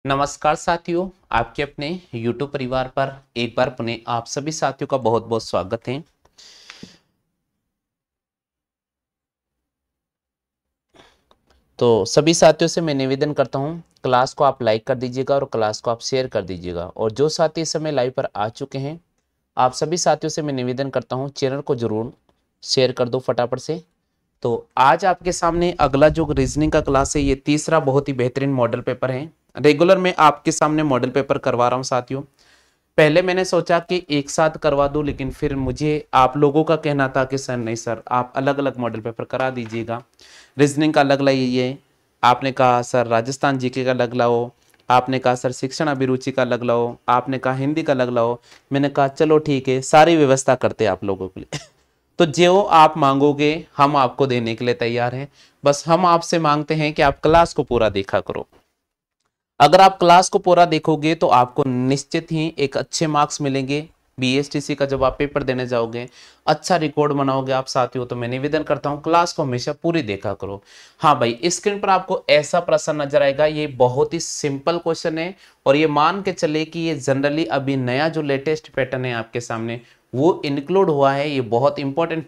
नमस्कार साथियों, आपके अपने YouTube परिवार पर एक बार पुनः आप सभी साथियों का बहुत बहुत स्वागत है। तो सभी साथियों से मैं निवेदन करता हूं, क्लास को आप लाइक कर दीजिएगा और क्लास को आप शेयर कर दीजिएगा। और जो साथी इस समय लाइव पर आ चुके हैं, आप सभी साथियों से मैं निवेदन करता हूं, चैनल को जरूर शेयर कर दो फटाफट से। तो आज आपके सामने अगला जो रीजनिंग का क्लास है, ये तीसरा बहुत ही बेहतरीन मॉडल पेपर है। रेगुलर में आपके सामने मॉडल पेपर करवा रहा हूं साथियों। पहले मैंने सोचा कि एक साथ करवा दूं, लेकिन फिर मुझे आप लोगों का कहना था कि सर नहीं सर, आप अलग अलग मॉडल पेपर करा दीजिएगा। रीजनिंग का अलग लाइए, आपने कहा सर राजस्थान जीके का अलग लाओ, आपने कहा सर शिक्षण अभिरुचि का अलग लाओ, आपने कहा हिंदी का अलग लाओ। मैंने कहा चलो ठीक है, सारी व्यवस्था करते हैं आप लोगों के लिए। तो जो आप मांगोगे हम आपको देने के लिए तैयार हैं। बस हम आपसे मांगते हैं कि आप क्लास को पूरा देखा करो। अगर आप क्लास को पूरा देखोगे तो आपको निश्चित ही एक अच्छे मार्क्स मिलेंगे। बीएसटीसी का जब आप पेपर देने जाओगे, अच्छा रिकॉर्ड बनाओगे आप साथियों। तो मैं निवेदन करता हूं, क्लास को हमेशा पूरी देखा करो। हाँ भाई, स्क्रीन पर आपको ऐसा प्रश्न नजर आएगा, ये बहुत ही सिंपल क्वेश्चन है। और ये मान के चले कि ये जनरली अभी नया जो लेटेस्ट पैटर्न है आपके सामने वो इंक्लूड हुआ है। ये बहुत इंपॉर्टेंट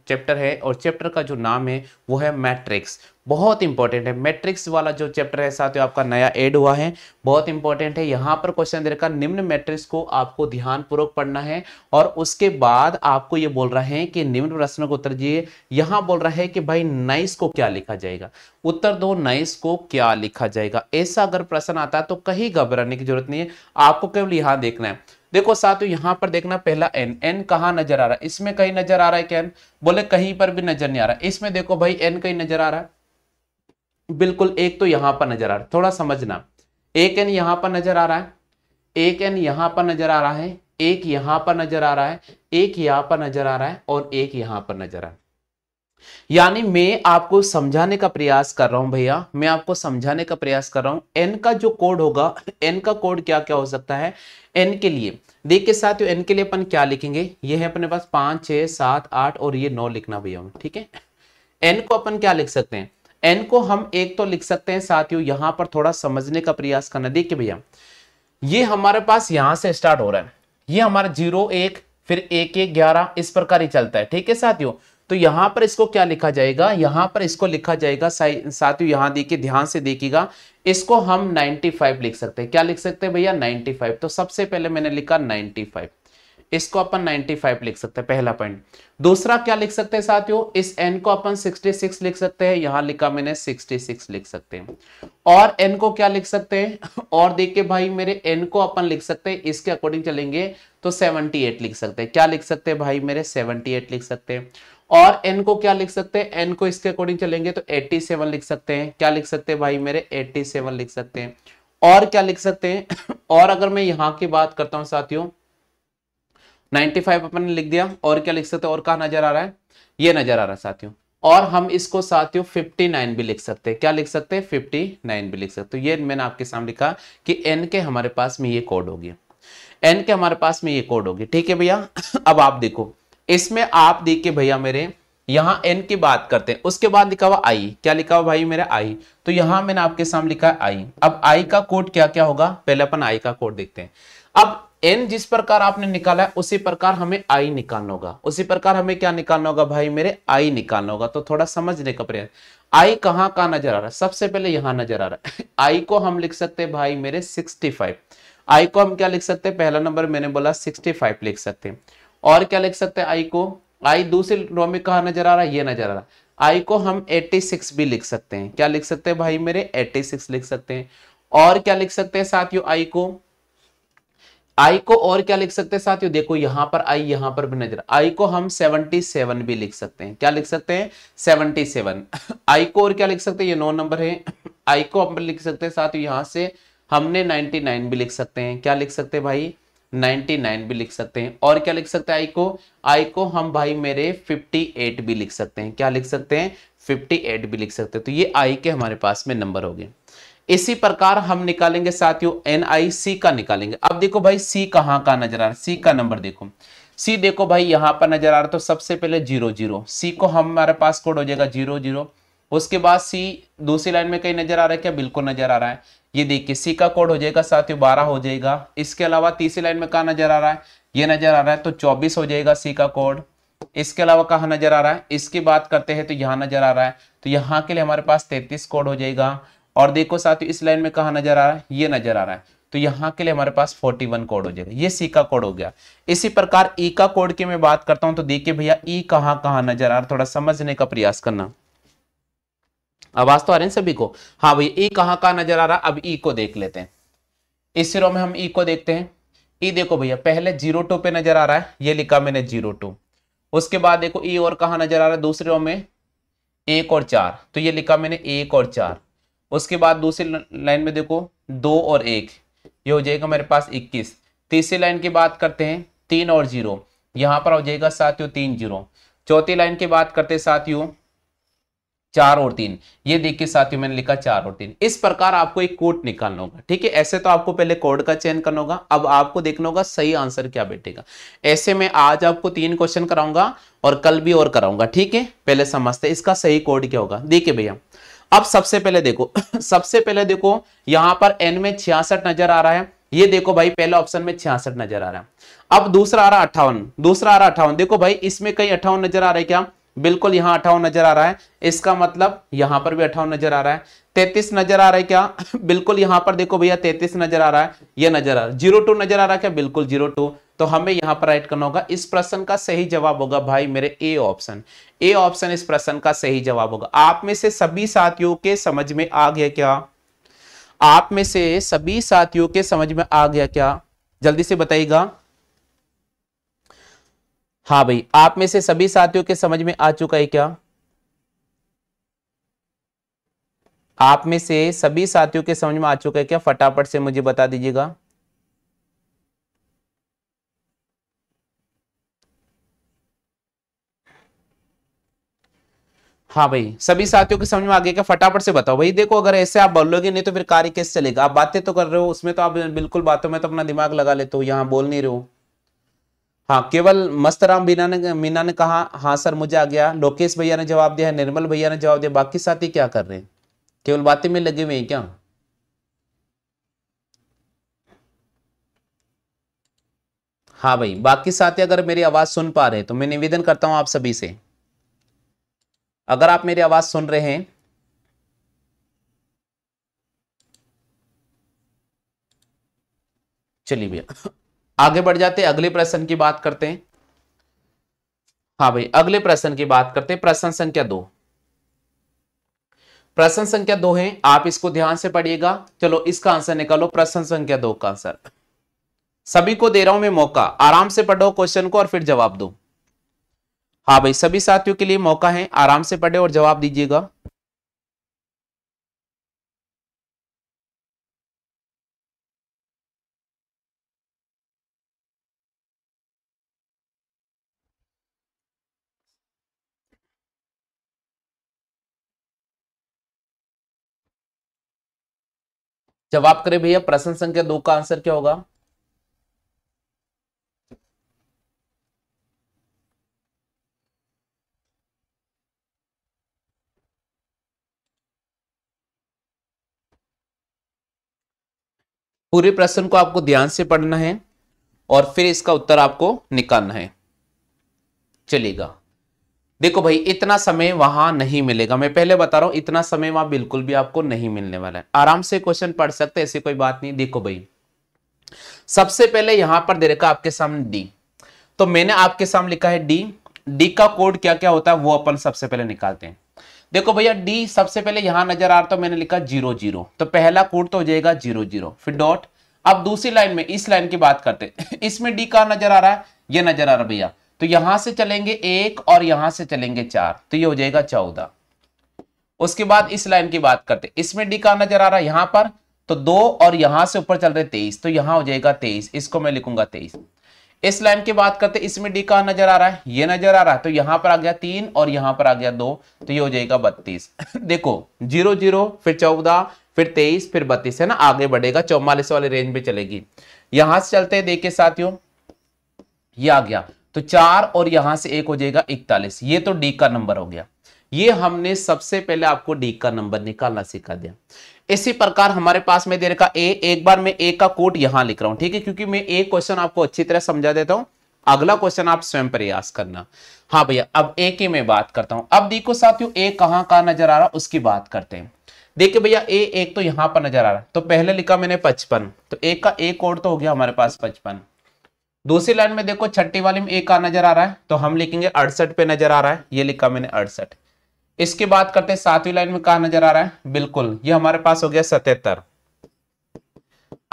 चैप्टर है और चैप्टर का जो नाम है वो है मैट्रिक्स। बहुत इंपॉर्टेंट है, मैट्रिक्स वाला जो चैप्टर है साथियों आपका नया ऐड हुआ है, बहुत इंपॉर्टेंट है। यहाँ पर क्वेश्चन दे रखा, निम्न मैट्रिक्स को आपको ध्यान पूर्वक पढ़ना है और उसके बाद आपको ये बोल रहे हैं कि निम्न प्रश्नों को उत्तर दीजिए। यहाँ बोल रहा है कि भाई नाइस को क्या लिखा जाएगा, उत्तर दो नाइस को क्या लिखा जाएगा। ऐसा अगर प्रश्न आता है तो कहीं घबराने की जरूरत नहीं है, आपको केवल यहाँ देखना है। देखो साथियों, यहां पर देखना, पहला एन, एन कहां नजर आ रहा है, इसमें कहीं नजर आ रहा है क्या? बोले कहीं पर भी नजर नहीं आ रहा। इसमें देखो भाई एन कहीं नजर आ रहा है, बिल्कुल एक तो यहां पर नजर आ रहा है, थोड़ा समझना। एक एन यहां पर नजर आ रहा है, एक एन यहां पर नजर आ रहा है, एक यहां पर नजर आ रहा है, एक यहां पर नजर आ रहा है और एक यहां पर नजर आ रहा है। यानी मैं आपको समझाने का प्रयास कर रहा हूं भैया, मैं आपको समझाने का प्रयास कर रहा हूं। एन का जो कोड होगा, एन का कोड क्या क्या हो सकता है एन के लिए। देखिए साथियों, एन के लिए अपन क्या लिखेंगे, ये है अपने पास 5 6 7 8 और ये 9 लिखना भैया, ठीक है। एन को अपन क्या लिख सकते हैं, एन को हम एक तो लिख सकते हैं साथियों, यहां पर थोड़ा समझने का प्रयास करना। देखिए भैया, ये हमारे पास यहां से स्टार्ट हो रहा है, ये हमारा 0 1 फिर 1 1 11 इस प्रकार ही चलता है, ठीक है साथियों। तो यहां पर इसको क्या लिखा जाएगा, यहां पर इसको लिखा जाएगा साथियों, यहां देखिए, ध्यान से देखिएगा, इसको हम 95 लिख सकते हैं। क्या लिख सकते हैं भैया, 95। तो सबसे पहले मैंने लिखा 95, इसको अपन 95 लिख सकते हैं, पहला पॉइंट। दूसरा क्या लिख सकते हैं साथियों, इस n को अपन 66 लिख सकते हैं, यहां लिखा मैंने 66 लिख सकते हैं। और n को क्या लिख सकते हैं, और देखिए भाई मेरे n को अपन लिख सकते हैं, इसके अकॉर्डिंग चलेंगे तो 78 लिख सकते हैं। क्या लिख सकते हैं भाई मेरे, 78 लिख सकते हैं। और n को क्या लिख सकते हैं, n को इसके अकॉर्डिंग चलेंगे तो 87 लिख सकते हैं। क्या लिख सकते हैं भाई मेरे, 87 लिख सकते हैं। और क्या लिख सकते हैं और अगर मैं यहां की बात करता हूं साथियों, 95 अपन ने लिख दिया, और क्या लिख सकते हैं, और कहा नजर आ रहा है, ये नजर आ रहा है साथियों। और हम इसको साथियों 59 भी लिख सकते हैं। क्या लिख सकते हैं, 59 भी लिख सकते हैं। ये मैंने आपके सामने लिखा कि एन के हमारे पास में ये कोड होगी, एन के हमारे पास में ये कोड होगी, ठीक है भैया। अब आप देखो, इसमें आप देखिए भैया मेरे, यहां एन की बात करते हैं, उसके बाद लिखा हुआ आई। क्या लिखा हुआ भाई मेरा, आई। तो यहां मैंने आपके सामने लिखा है आई। अब आई का कोड क्या क्या होगा, पहले अपन आई का कोड देखते हैं। अब एन जिस प्रकार आपने निकाला है उसी प्रकार हमें आई निकालना होगा, उसी प्रकार हमें क्या निकालना होगा भाई मेरे, आई निकालना होगा। तो थोड़ा समझने का प्रयास, आई कहां कहां नजर आ रहा है, सबसे पहले यहां नजर आ रहा है। आई को हम लिख सकते हैं भाई मेरे 65, आई को हम क्या लिख सकते हैं, पहला नंबर मैंने बोला 65 लिख सकते हैं। और क्या लिख सकते हैं आई को, आई दूसरे रो में कहा नजर आ रहा है, ये नजर आ रहा है। आई को हम 86 भी लिख सकते हैं। क्या लिख सकते हैं भाई मेरे, 86 लिख सकते हैं। और क्या लिख सकते हैं साथियों, आई को, आई को और क्या लिख सकते हैं साथियों, देखो यहां पर आई, यहां पर भी नजर, आई को हम 77 भी लिख सकते हैं। क्या लिख सकते हैं, 77। आई को और क्या लिख सकते हैं, ये 9 नंबर है, आई को हम लिख सकते हैं साथियों, यहां से हमने 99 भी लिख सकते हैं। क्या लिख सकते हैं भाई, 99 भी लिख सकते हैं। और क्या लिख सकते हैं आई को, आई को हम भाई मेरे 58 भी लिख सकते हैं। क्या लिख सकते हैं, 58 भी लिख सकते हैं। तो ये आई के हमारे पास में नंबर हो गए। इसी प्रकार हम निकालेंगे साथियों NIC का निकालेंगे। अब देखो भाई सी कहां का नजर आ रहा है, सी का नंबर देखो, सी देखो भाई यहां पर नजर आ रहा है। तो सबसे पहले 0 0, सी को हमारे पास कोड हो जाएगा 0 0। उसके बाद सी दूसरी लाइन में कहीं नजर आ रहा है क्या, बिल्कुल नजर आ रहा है। ये देखिए सी का कोड हो जाएगा साथियों 12 हो जाएगा। इसके अलावा तीसरी लाइन में कहा नजर आ रहा है, ये नजर आ रहा है तो 24 हो जाएगा सी का कोड। इसके अलावा कहा नजर आ रहा है, इसकी बात करते हैं तो यहाँ नजर आ रहा है, तो यहाँ के लिए हमारे पास 33 कोड हो जाएगा। और देखो साथियों इस लाइन में कहा नजर आ रहा है, ये नजर आ रहा है, तो यहाँ के लिए हमारे पास 41 कोड हो जाएगा। ये सी का कोड हो गया। इसी प्रकार ई का कोड की मैं बात करता हूं तो देखिए भैया ई कहाँ कहाँ नजर आ रहा है, थोड़ा समझने का प्रयास करना। आवाज तो आ रही है सभी को? हाँ भैया ई कहाँ कहाँ नजर आ रहा है। अब ई को देख लेते हैं। इस रो में हम ई को देखते हैं। ई देखो भैया पहले 02 पे नजर आ रहा है, ये लिखा मैंने 02। उसके बाद देखो ई और कहाँ नजर आ रहा है, दूसरे रो में 1 और 4, तो ये लिखा मैंने 1 और 4। उसके बाद दूसरी लाइन में देखो 2 और 1, ये हो जाएगा मेरे पास 21। तीसरी लाइन की बात करते हैं 3 और 0, यहां पर हो जाएगा साथियों 3 0। चौथी लाइन की बात करते हैं साथियों 4 और 3, ये देखिए साथियों मैंने लिखा 4 और 3। इस प्रकार आपको एक कोड निकालना होगा, ठीक है। ऐसे तो आपको पहले कोड का चयन करना होगा, अब आपको देखना होगा सही आंसर क्या बैठेगा। ऐसे में आज आपको 3 क्वेश्चन कराऊंगा और कल भी और कराऊंगा, ठीक है। पहले समझते हैं इसका सही कोड क्या होगा। देखिए भैया अब सबसे पहले देखो सबसे पहले देखो यहां पर n में 66 नजर आ रहा है, ये देखो भाई पहले ऑप्शन में 66 नजर आ रहा है। अब दूसरा आ रहा है 58, दूसरा आ रहा है 58, देखो भाई इसमें कहीं 58 नजर आ रहा है क्या? बिल्कुल यहां 58 नजर आ रहा है, इसका मतलब यहां पर भी 58 नजर आ रहा है। 33 नजर आ रहा है क्या? बिल्कुल यहां पर देखो भैया 33 नजर आ रहा है, ये नजर आ रहा है। 02 नजर आ रहा है क्या? बिल्कुल 02। तो हमें यहां पर राइट करना होगा, इस प्रश्न का सही जवाब होगा भाई मेरे ए ऑप्शन। ए ऑप्शन इस प्रश्न का सही जवाब होगा। आप में से सभी साथियों के समझ में आ गया क्या? आप में से सभी साथियों के समझ में आ गया क्या? जल्दी से बताइएगा। हाँ भाई आप में से सभी साथियों के समझ में आ चुका है क्या? आप में से सभी साथियों के समझ में आ चुका है क्या? फटाफट से मुझे बता दीजिएगा। हाँ भाई सभी साथियों के समझ में आ गया क्या? फटाफट से बताओ भाई। देखो अगर ऐसे आप बोलोगे नहीं तो फिर कार्य कैसे चलेगा। आप बातें तो कर रहे हो, उसमें तो आप बिल्कुल बातों में तो अपना दिमाग लगा लेते हो, यहाँ बोल नहीं रहे हो। हाँ केवल मस्तराम मीना ने कहा हाँ सर मुझे आ गया। लोकेश भैया ने जवाब दिया, निर्मल भैया ने जवाब दिया। बाकी साथी क्या कर रहे हैं? केवल बातें में लगे हुए हैं क्या? हाँ भाई बाकी साथी अगर मेरी आवाज सुन पा रहे हैं तो मैं निवेदन करता हूं आप सभी से, अगर आप मेरी आवाज सुन रहे हैं चलिए भैया आगे बढ़ जाते हैं, अगले प्रश्न की बात करते हैं। हाँ भाई अगले प्रश्न की बात करते हैं, प्रश्न संख्या 2। प्रश्न संख्या 2 है, आप इसको ध्यान से पढ़िएगा। चलो इसका आंसर निकालो, प्रश्न संख्या 2 का आंसर। सभी को दे रहा हूं मैं मौका, आराम से पढ़ो क्वेश्चन को और फिर जवाब दो। हाँ भाई सभी साथियों के लिए मौका है, आराम से पढ़े और जवाब दीजिएगा। जवाब करें भैया, प्रश्न संख्या 2 का आंसर क्या होगा? पूरे प्रश्न को आपको ध्यान से पढ़ना है और फिर इसका उत्तर आपको निकालना है। चलेगा। देखो भाई इतना समय वहां नहीं मिलेगा, मैं पहले बता रहा हूं इतना समय वहां बिल्कुल भी आपको नहीं मिलने वाला है। आराम से क्वेश्चन पढ़ सकते हैं, ऐसी कोई बात नहीं। देखो भाई सबसे पहले यहां पर दे रखा आपके सामने डी, तो मैंने आपके सामने लिखा है डी। डी का कोड क्या क्या होता है वो अपन सबसे पहले निकालते हैं। देखो भैया डी सबसे पहले यहां नजर आ रहा, तो मैंने लिखा 0 0, तो पहला कोड तो हो जाएगा 0 0, फिर डॉट। अब दूसरी लाइन में इस लाइन की बात करते हैं इसमें डी का नजर आ रहा है, ये नजर आ रहा भैया, तो यहां से चलेंगे 1 और यहां से चलेंगे 4, तो ये हो जाएगा 14। उसके बाद इस लाइन की बात करते, इसमें डी का नजर आ रहा है यहां पर, तो 2 और यहां से ऊपर चल रहे 23, तो यहां हो जाएगा 23, इसको मैं लिखूंगा 23। इस लाइन की बात करते, इसमें डी का नजर आ रहा है, ये नजर आ रहा है, तो यहां पर आ गया 3 और यहां पर आ गया 2, तो ये हो जाएगा 32। देखो 0 0 फिर 14 फिर 23 फिर 32 है ना, आगे बढ़ेगा 44 वाले रेंज में चलेगी। यहां से चलते हैं, देखिए साथियों ये आ गया, तो 4 और यहां से 1 हो जाएगा 41, ये तो डी का नंबर हो गया। ये हमने सबसे पहले आपको डी का नंबर निकालना सिखा दिया। इसी प्रकार हमारे पास में दे रखा ए, एक बार मैं ए का कोड यहां लिख रहा हूं, ठीक है, क्योंकि मैं एक क्वेश्चन आपको अच्छी तरह समझा देता हूं, अगला क्वेश्चन आप स्वयं प्रयास करना। हाँ भैया, अब ए की मैं बात करता हूं। अब देखो साथियों, ए कहां कहां नजर आ रहा उसकी बात करते हैं। देखिए भैया, ए एक तो यहां पर नजर आ रहा है, तो पहले लिखा मैंने 55, तो ए का ए कोड तो हो गया हमारे पास 55। दूसरी लाइन में देखो छठी वाली में ए कहां नजर आ रहा है, तो हम लिखेंगे 68 पे नजर आ रहा है, ये लिखा मैंने 68। इसके बाद करते हैं सातवीं लाइन में कहां नजर आ रहा है, बिल्कुल ये हमारे पास हो गया 77।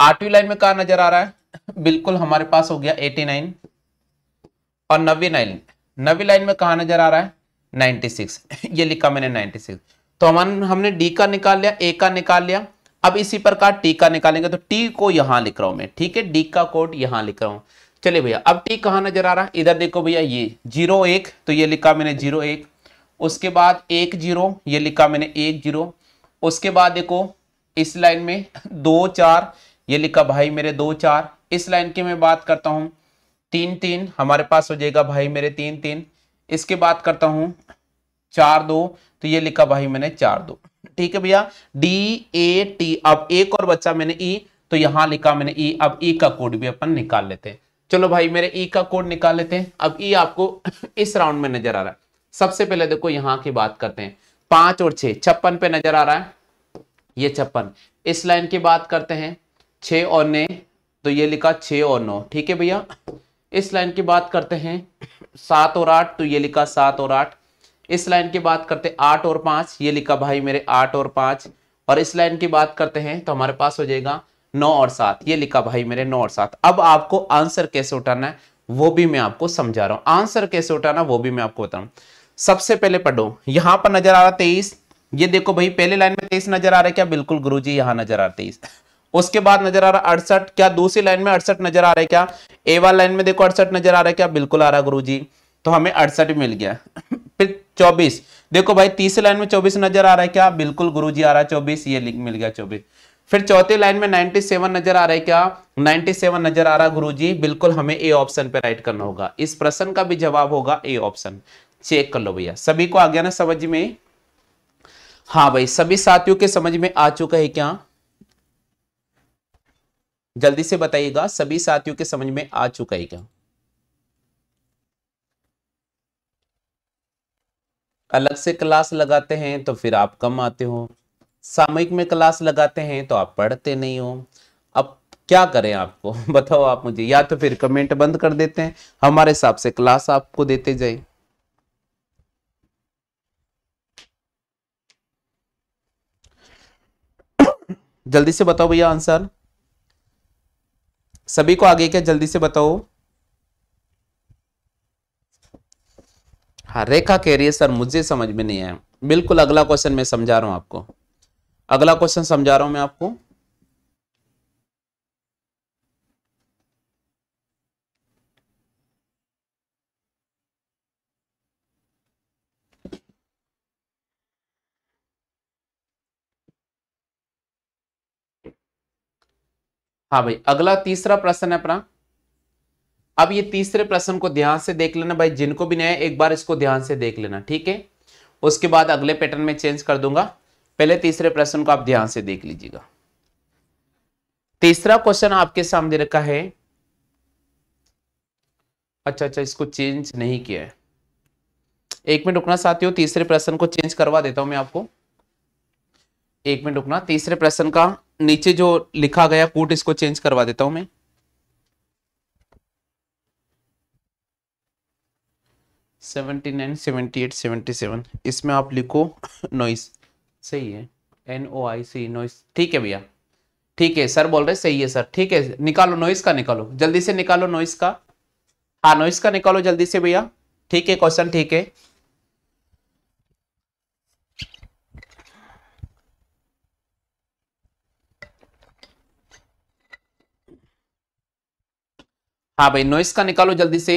आठवीं लाइन में कहां नजर आ रहा है, बिल्कुल हमारे पास हो गया 89। और नवी लाइन में कहा नजर आ रहा है 96, ये लिखा मैंने 96। तो हमने डी का निकाल लिया, ए का निकाल लिया। अब इसी प्रकार टी का निकालेंगे, तो टी को यहां लिख रहा हूं मैं, ठीक है, डी का कोड यहां लिख रहा हूं। चलिए भैया, अब टी कहां नजर आ रहा है, इधर देखो भैया, ये 01, तो ये लिखा मैंने 01। उसके बाद 10, ये लिखा मैंने 10। उसके बाद देखो इस लाइन में 24, ये लिखा भाई मेरे 24। इस लाइन की मैं बात करता हूं 3 3, हमारे पास हो जाएगा भाई मेरे 3 3। इसके बाद करता हूं 4 2, तो ये लिखा भाई मैंने 4 2। ठीक है भैया, डी ए टी। अब एक और बच्चा मैंने ई, तो यहां लिखा मैंने ई। अब ई का कोड भी अपन निकाल लेते हैं। चलो भाई मेरे ई का कोड निकाल लेते हैं। अब ई आपको इस राउंड में नजर आ रहा है। सबसे पहले देखो यहां की बात करते हैं, 5 और 6 56 पे नजर आ रहा है, ये 56। इस लाइन की बात करते हैं 6 और 9, तो ये लिखा 6 और 9, ठीक है भैया। इस लाइन की बात करते हैं 7 और 8, तो ये लिखा 7 और 8। इस लाइन की बात करते हैं 8 और 5, ये लिखा भाई मेरे 8 और 5। और इस लाइन की बात करते हैं तो हमारे पास हो जाएगा 9 और 7, ये लिखा भाई मेरे 9 और 7। अब आपको आंसर कैसे उठाना है वो भी मैं आपको समझा रहा हूं, आंसर कैसे उठाना वो भी मैं आपको बता रहा हूं। सबसे पहले पढ़ो, यहां पर नजर आ रहा 23, ये देखो भाई पहले लाइन में 23 नजर आ रहा है क्या, बिल्कुल गुरुजी यहां नजर आ रहा 23। उसके बाद नजर आ रहा 68, क्या दूसरी लाइन में 68 नजर आ रहा है क्या, ए वाली लाइन में देखो 68 नजर आ रहा है क्या, बिल्कुल आ रहा है गुरुजी, तो हमें 68 मिल गया। फिर 24, देखो भाई तीसरी लाइन में 24 नजर आ रहा है क्या, बिल्कुल गुरुजी आ रहा है 24, ये लिख मिल गया 24। फिर चौथी लाइन में 97 नजर आ रहा है क्या, 97 नजर आ रहा गुरुजी, बिल्कुल हमें ए ऑप्शन पे राइट करना होगा। इस प्रश्न का भी जवाब होगा ए ऑप्शन। चेक कर लो भैया, सभी को आ गया ना समझ में। हाँ भाई, सभी साथियों के समझ में आ चुका है क्या, जल्दी से बताइएगा, सभी साथियों के समझ में आ चुका है क्या। अलग से क्लास लगाते हैं तो फिर आप कम आते हो, सामूहिक में क्लास लगाते हैं तो आप पढ़ते नहीं हो। अब क्या करें आपको बताओ आप मुझे, या तो फिर कमेंट बंद कर देते हैं, हमारे हिसाब से क्लास आपको देते जाए। जल्दी से बताओ भैया आंसर, सभी को आगे क्या, जल्दी से बताओ। हाँ, रेखा कह रही है सर मुझे समझ में नहीं आया। बिल्कुल अगला क्वेश्चन मैं समझा रहा हूं आपको, अगला क्वेश्चन समझा रहा हूं मैं आपको। हाँ भाई, अगला तीसरा प्रश्न है अपना। अब ये तीसरे प्रश्न को ध्यान से देख लेना भाई, जिनको भी नया है एक बार इसको ध्यान से देख लेना, ठीक है। उसके बाद अगले पैटर्न में चेंज कर दूंगा, पहले तीसरे प्रश्न को आप ध्यान से देख लीजिएगा। तीसरा क्वेश्चन आपके सामने रखा है, अच्छा अच्छा इसको चेंज नहीं किया है, एक मिनट रुकना साथियों, तीसरे प्रश्न को चेंज करवा देता हूं मैं आपको, एक मिनट रुकना। तीसरे प्रश्न का नीचे जो लिखा गया कूट, इसको चेंज करवा देता हूं मैं। 79 78 77, इसमें आप लिखो नॉइस, सही है, NOIC नॉइस, ठीक है भैया, ठीक है सर बोल रहे सही है सर, ठीक है निकालो नॉइस का, निकालो जल्दी से निकालो नॉइस का। हाँ नॉइस का निकालो जल्दी से भैया, ठीक है क्वेश्चन, ठीक है। हाँ भाई नॉइस का निकालो जल्दी से।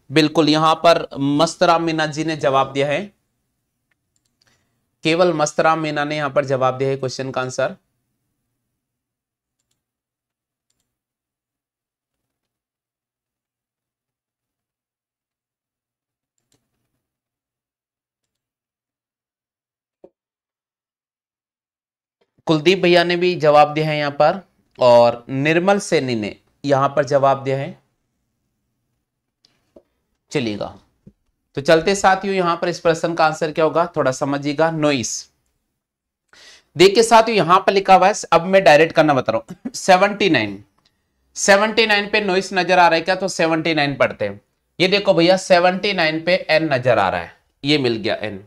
बिल्कुल यहां पर मस्तराम मीना जी ने जवाब दिया है, केवल मस्तराम मीना ने यहां पर जवाब दिया है क्वेश्चन का आंसर। कुलदीप भैया ने भी जवाब दिया है यहाँ पर, और निर्मल सैनी ने यहां पर जवाब दिया है। चलिएगा, तो चलते साथियों यहां पर इस प्रश्न का आंसर क्या होगा थोड़ा समझिएगा। नॉइस। देखिए साथियों यहां पर लिखा हुआ है, अब मैं डायरेक्ट करना बता रहा हूं। 79 पे नॉइस नजर आ रहा है क्या, तो 79 पढ़ते हैं। ये देखो भैया 79 पे एन नजर आ रहा है, ये मिल गया एन।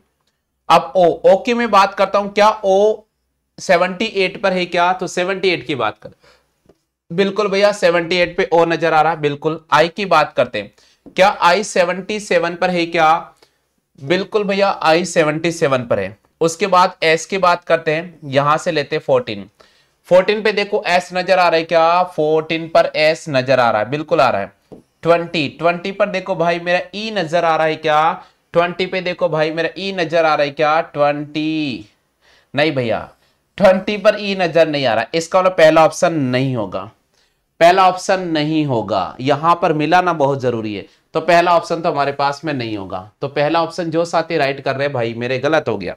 अब ओ की मैं बात करता हूं, क्या ओ 78 पर है क्या, तो 78 की बात कर, बिल्कुल भैया 78 पे ओ नजर आ रहा है, बिल्कुल। आई की बात करते हैं, क्या आई 77 पर है क्या, बिल्कुल भैया आई 77 पर है। उसके बाद एस की बात करते हैं, यहां से लेते हैं 14 पे देखो एस नजर आ रहा है क्या, 14 पर एस नजर आ रहा है, बिल्कुल आ रहा है। 20 पर देखो भाई मेरा ई नजर आ रहा है क्या, 20 पे देखो भाई मेरा ई नजर आ रहा है क्या, 20 नहीं भैया 20 पर ई नजर नहीं आ रहा, इसका मतलब पहला ऑप्शन नहीं होगा, पहला ऑप्शन नहीं होगा। यहां पर मिलाना बहुत जरूरी है, तो पहला ऑप्शन तो हमारे पास में नहीं होगा। तो पहला ऑप्शन जो साथी राइट कर रहे हैं भाई मेरे, गलत हो गया,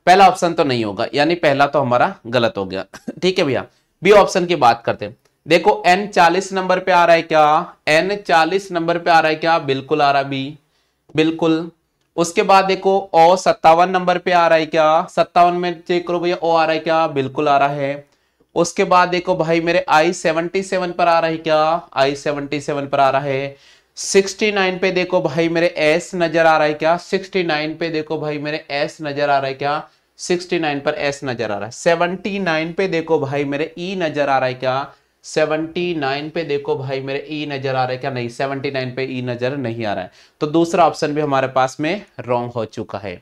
पहला ऑप्शन तो नहीं होगा, यानी पहला तो हमारा गलत हो गया। ठीक है भैया, बी ऑप्शन की बात करते हैं। देखो एन 40 नंबर पे आ रहा है क्या, एन 40 नंबर पे आ रहा है क्या, बिल्कुल आ रहा है बी, बिल्कुल। उसके बाद देखो ओ 57 नंबर पे आ रहा है क्या, 57 में चेक करो भैया ओ आ रहा है क्या, बिल्कुल आ रहा है। उसके बाद देखो भाई मेरे आई 77 पर आ रहा है क्या, आई 77 पर आ रहा है। 69 पे देखो भाई मेरे एस नजर आ रहा है क्या, 69 पे देखो भाई मेरे एस नजर आ रहा है क्या, 69 पर एस नजर आ रहा है। 79 पे देखो भाई मेरे ई नजर आ रहा है क्या, 79 पे देखो भाई मेरे ई नजर आ रहा है क्या, नहीं 79 पे ई नजर नहीं आ रहा है। तो दूसरा ऑप्शन भी हमारे पास में रॉन्ग हो चुका है,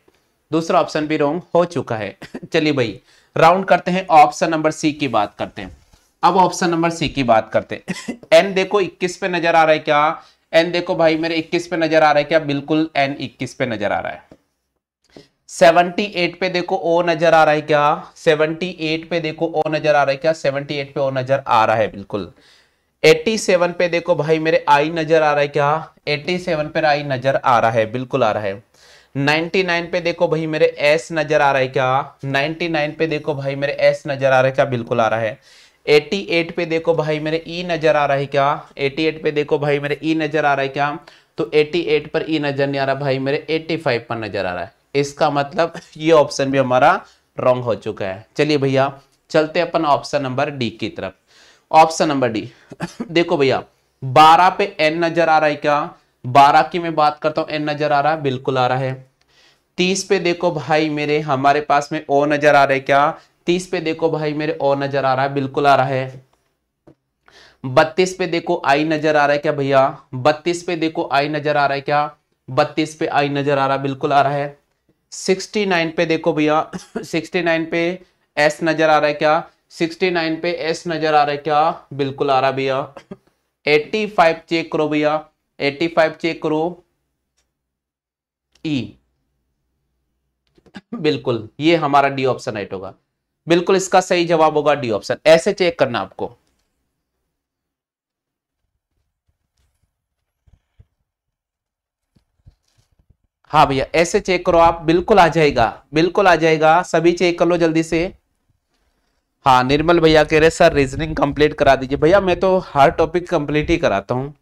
दूसरा ऑप्शन भी रॉन्ग हो चुका है। चलिए भाई राउंड करते हैं, ऑप्शन नंबर सी की बात करते हैं। अब ऑप्शन नंबर सी की बात करते हैं। एन देखो 21 पे नजर आ रहा है क्या, एन देखो भाई मेरे 21 पे नजर आ रहा है क्या, बिल्कुल एन 21 पे नजर आ रहा है। 78 पे देखो ओ नजर आ रहा है क्या, 78 पे देखो ओ नजर आ रहा है क्या, 78 पे ओ नजर आ रहा है, बिल्कुल। 87 पे देखो भाई मेरे आई नजर आ रहा है क्या, 87 पे आई नजर आ रहा है, बिल्कुल आ रहा है। 99 पे देखो भाई मेरे एस नजर आ रहा है क्या, 99 पे देखो भाई मेरे एस नजर आ रहा है क्या, बिल्कुल आ रहा है। 88 पे देखो भाई मेरे ई नजर आ रहा है क्या, 88 पे देखो भाई मेरे ई नजर आ रहा है क्या, तो 88 पर ई नजर नहीं आ रहा भाई मेरे 85 पर नजर आ रहा है। इसका मतलब ये ऑप्शन भी हमारा रॉन्ग हो चुका है। चलिए भैया चलते अपन ऑप्शन नंबर डी की तरफ। ऑप्शन नंबर डी देखो भैया 12 पे एन नजर आ रहा है क्या, 12 की मैं बात करता हूं एन नजर आ रहा है, बिल्कुल आ रहा है। 30 पे देखो भाई मेरे हमारे पास में ओ नजर आ रहा है क्या, 30 पे देखो भाई मेरे ओ नजर आ रहा है, बिल्कुल आ रहा है। 32 पे देखो आई नजर आ रहा है क्या भैया, 32 पे देखो आई नजर आ रहा है क्या, 32 पे आई नजर आ रहा है, बिल्कुल आ रहा है। 69 पे देखो भैया 69 पे एस नजर आ रहा है क्या, 69 पे एस नजर आ रहा है क्या, बिल्कुल आ रहा भैया। 85 चेक करो भैया, 85 चेक करो, ई, बिल्कुल ये हमारा डी ऑप्शन राइट होगा, बिल्कुल इसका सही जवाब होगा डी ऑप्शन। ऐसे चेक करना आपको, हाँ भैया ऐसे चेक करो आप, बिल्कुल आ जाएगा, बिल्कुल आ जाएगा, सभी चेक कर लो जल्दी से। हाँ निर्मल भैया कह रहे सर रीजनिंग कंप्लीट करा दीजिए, भैया मैं तो हर टॉपिक कंप्लीट ही कराता हूँ,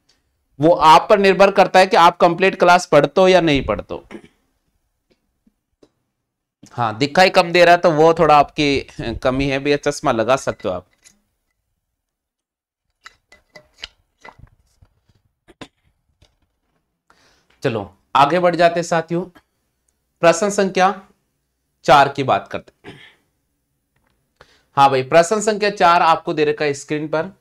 वो आप पर निर्भर करता है कि आप कंप्लीट क्लास पढ़ते हो या नहीं पढ़ते हो। हाँ दिखाई कम दे रहा है तो वो थोड़ा आपकी कमी है भैया, चश्मा लगा सकते हो आप। चलो आगे बढ़ जाते साथियों, प्रश्न संख्या 4 की बात करते हैं। हाँ भाई प्रश्न संख्या 4 आपको दे रखा है स्क्रीन पर।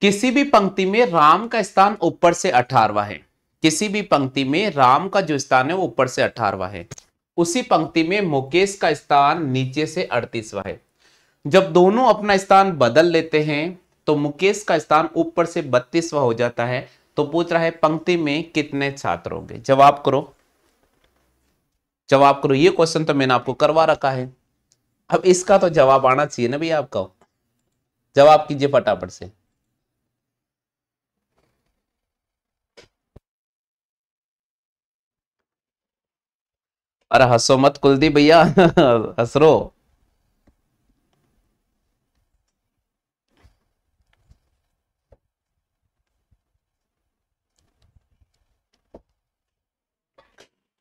किसी भी पंक्ति में राम का स्थान ऊपर से 18वां है, किसी भी पंक्ति में राम का जो स्थान है वो ऊपर से 18वां है, उसी पंक्ति में मुकेश का स्थान नीचे से 38वां है। जब दोनों अपना स्थान बदल लेते हैं तो मुकेश का स्थान ऊपर से 32वां हो जाता है। तो पूछ रहा है पंक्ति में कितने छात्र होंगे, जवाब करो, जवाब करो, ये क्वेश्चन तो मैंने आपको करवा रखा है। अब इसका तो जवाब आना चाहिए ना भैया आपका, जवाब कीजिए फटाफट से। अरे हंसो मत कुलदीप भैया हंस रो,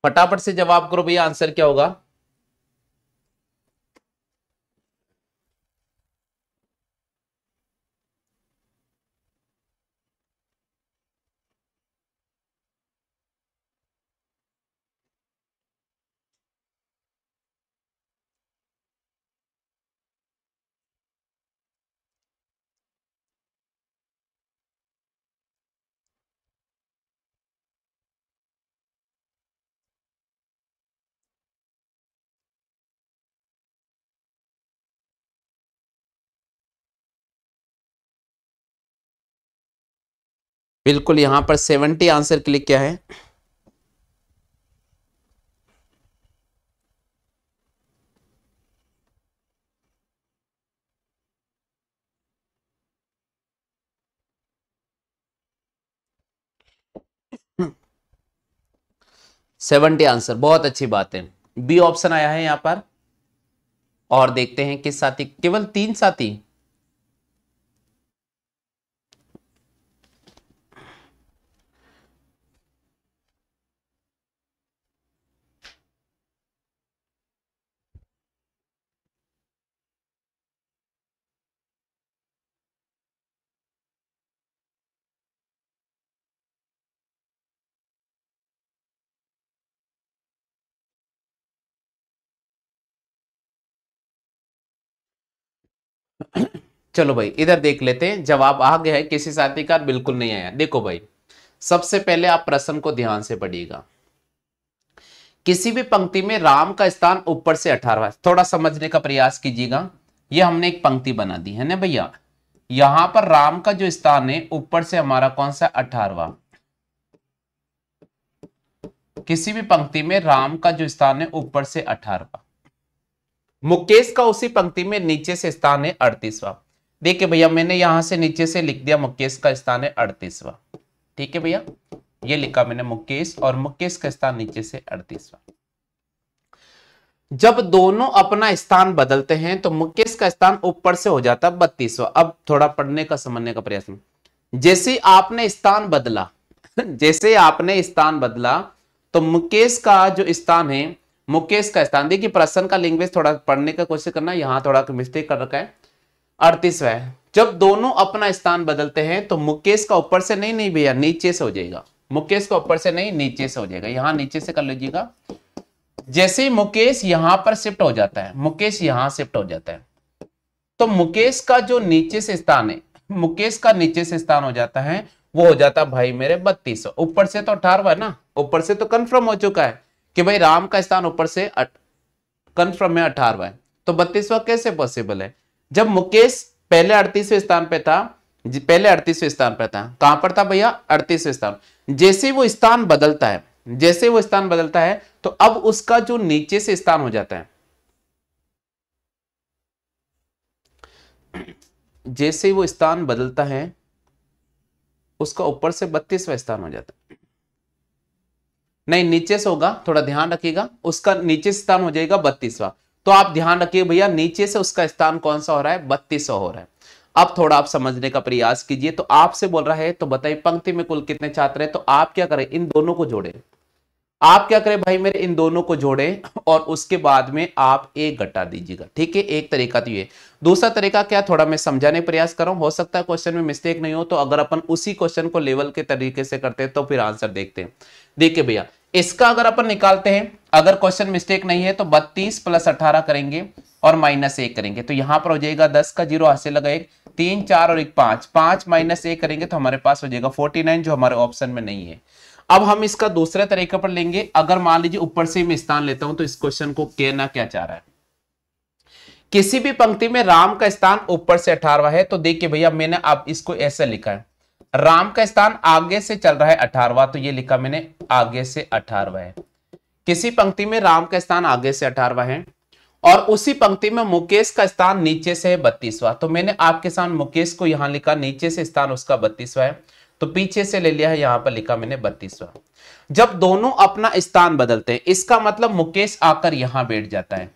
फटाफट से जवाब करो भैया, आंसर क्या होगा? बिल्कुल, यहां पर 70 आंसर क्लिक किया है। हम्म, 70 आंसर, बहुत अच्छी बात है। बी ऑप्शन आया है यहां पर। और देखते हैं किस साथी, केवल 3 साथी। चलो भाई इधर देख लेते हैं, जवाब आ गया है, किसी साथी का बिल्कुल नहीं आया। देखो भाई, सबसे पहले आप प्रश्न को ध्यान से पढ़िएगा। किसी भी पंक्ति में राम का स्थान ऊपर से 18वां, थोड़ा समझने का प्रयास कीजिएगा। ये हमने एक पंक्ति बना दी है ना भैया, यहां पर राम का जो स्थान है ऊपर से हमारा कौन सा? 18वां। किसी भी पंक्ति में राम का जो स्थान है ऊपर से 18वां। मुकेश का उसी पंक्ति में नीचे से स्थान है 38वां। देखिए भैया, मैंने यहां से नीचे से लिख दिया मुकेश का स्थान है 38वां। ठीक है भैया, ये लिखा मैंने मुकेश, और मुकेश का स्थान नीचे से 38वां। जब दोनों अपना स्थान बदलते हैं तो मुकेश का स्थान ऊपर से हो जाता है 32वां। अब थोड़ा पढ़ने का समझने का प्रयास में, जैसे आपने स्थान बदला जैसे आपने स्थान बदला तो मुकेश का जो स्थान है, मुकेश का स्थान, देखिए प्रश्न का लैंग्वेज थोड़ा पढ़ने का कोशिश करना, यहां थोड़ा मिस्टेक कर रखा है। 38वां है। जब दोनों अपना स्थान बदलते हैं तो मुकेश का ऊपर से नहीं, नहीं भैया नीचे से हो जाएगा। मुकेश का ऊपर से नहीं, नीचे से हो जाएगा। यहां नीचे से कर लीजिएगा। जैसे ही मुकेश यहां पर शिफ्ट हो जाता है, मुकेश यहां शिफ्ट हो जाता है, तो मुकेश का जो नीचे से स्थान है, मुकेश का नीचे से स्थान हो जाता है, वो हो जाता है भाई मेरे 32। ऊपर से तो 18वां है ना, ऊपर से तो कंफर्म हो चुका है कि भाई राम का स्थान ऊपर से कंफर्म है 18वां है, तो 32वां कैसे पॉसिबल है? जब मुकेश पहले 38वें स्थान पे था, पहले 38वें स्थान पे था, कहां पर था भैया? 38वें स्थान। जैसे वो स्थान बदलता है, जैसे वो स्थान बदलता है तो अब उसका जो नीचे से स्थान हो जाता है, जैसे वो स्थान बदलता है उसका ऊपर से 32वां स्थान हो जाता है। नहीं, नीचे से होगा, थोड़ा ध्यान रखिएगा, उसका नीचे से स्थान हो जाएगा 32वां। तो आप ध्यान रखिए भैया, नीचे से उसका स्थान कौन सा हो रहा है? 32वां हो रहा है। अब थोड़ा आप समझने का प्रयास कीजिए। तो आपसे बोल रहा है तो बताइए पंक्ति में कुल कितने छात्र हैं? तो आप क्या करें, इन दोनों को जोड़े। आप क्या करें भाई मेरे, इन दोनों को जोड़े और उसके बाद में आप एक घटा दीजिएगा। ठीक है, एक तरीका तो ये। दूसरा तरीका क्या, थोड़ा मैं समझाने प्रयास कर रहा हूं, हो सकता है क्वेश्चन में मिस्टेक नहीं हो, तो अगर अपन उसी क्वेश्चन को लेवल के तरीके से करते हैं तो फिर आंसर देखते हैं। देखिए भैया, इसका अगर अपन निकालते हैं, अगर क्वेश्चन मिस्टेक नहीं है तो 32 + 18 करेंगे और -1 करेंगे, तो यहां पर हो जाएगा 10 का 0 हाथ से लगा 1, 3 4 और 1 5, 5 - 1 करेंगे तो हमारे पास हो जाएगा 49, जो हमारे ऑप्शन में नहीं है। अब हम इसका दूसरे तरीके पर लेंगे। अगर मान लीजिए ऊपर से मैं स्थान लेता हूं तो इस क्वेश्चन को कहना क्या चाह रहा है, किसी भी पंक्ति में राम का स्थान ऊपर से 18वां है, तो देखिए भैया मैंने अब इसको ऐसे लिखा है, राम का स्थान आगे से चल रहा है 18वां, तो ये लिखा मैंने आगे से 18वां है। किसी पंक्ति में राम का स्थान आगे से 18वां है और उसी पंक्ति में मुकेश का स्थान नीचे से है 32वां, तो मैंने आपके सामने मुकेश को यहां लिखा, नीचे से स्थान उसका 32वां है, तो पीछे से ले लिया है, यहां पर लिखा मैंने 32वां। जब दोनों अपना स्थान बदलते हैं, इसका मतलब मुकेश आकर यहां बैठ जाता है,